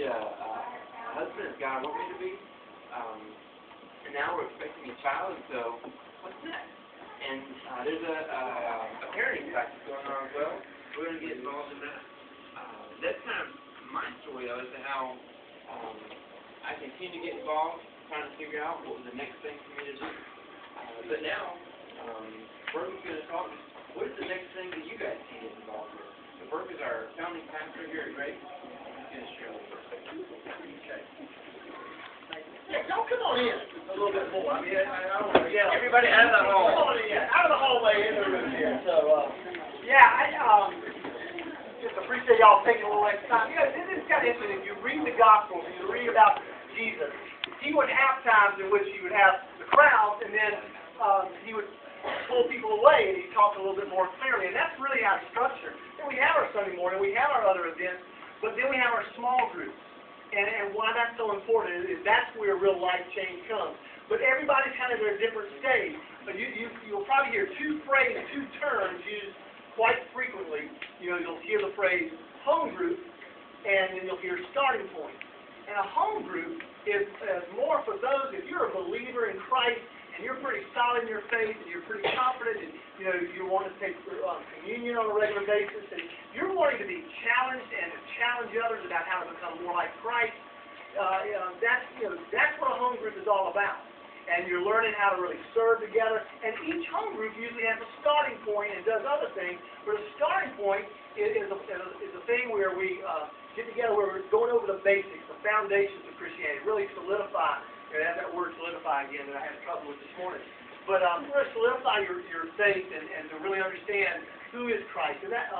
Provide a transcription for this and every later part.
a husband as God wants me to be. And now we're expecting a child, and so what's next? And there's a parenting practice going on as well. We're going to get involved in that. That's kind of my story, though, as to how I continue to get involved, trying to figure out what was the next thing for me to do. But now, Burke's going to talk. What is the next thing that you guys can get involved with? So Burke is our founding pastor here at Grace. He's going to share with us. Okay. Yeah, y'all come on in a little bit more. I mean, I don't want to yell. Everybody out of the hall. Come on in, out of the hallway into the room here. So, yeah, I just appreciate y'all taking a little extra time. You know, this is kind of interesting. If you read the Gospels, you read about Jesus, he would have times in which he would have the crowds, and then he would pull people away, and he'd talk a little bit more clearly. And that's really how it's structured. Then we have our Sunday morning, we have our other events, but then we have our small groups. And why that's so important is that's where real life change comes. But everybody's kind of at a different stage. But you'll probably hear two terms used quite frequently. You know, you'll hear the phrase home group, and then you'll hear starting point. And a home group is more for those, if you're a believer in Christ, and you're pretty solid in your faith, and you're pretty confident, and you want to take communion on a regular basis, and you're wanting to be challenged and to challenge others about how to become more like Christ. That's what a home group is all about. And you're learning how to really serve together. And each home group usually has a starting point and does other things. But a starting point is a thing where we get together, where we're going over the basics, the foundations of Christianity, really solidify. And I have that word solidify again that I had trouble with this morning. But really solidify your faith and to really understand who is Christ and that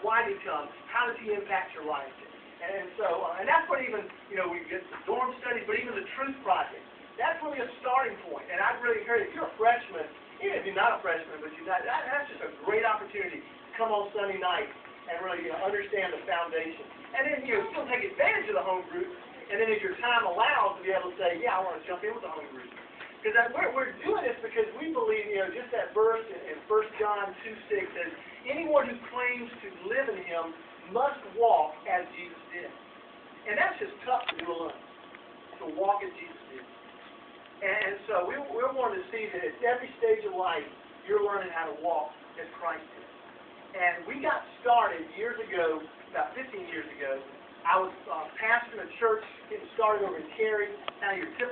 why did he come, how does he impact your life, and so and that's what even we get the dorm studies, but even the Truth Project. That's really a starting point. And I'd really encourage, if you're a freshman, even if you're not a freshman, but that's just a great opportunity to come on Sunday night and really understand the foundation. And then still take advantage of the home group. And then as your time allows, to be able to say, yeah, I want to jump in with the home group. Because we're doing this because we believe, just that verse in 1 John 2:6 says, anyone who claims to live in him must walk as Jesus did. And that's just tough to do alone, to walk as Jesus did. And so we're wanting to see that at every stage of life, you're learning how to walk as Christ did. And we got started years ago, about 15 years ago. I was pastoring a church, getting started over in Cary. Now, your typical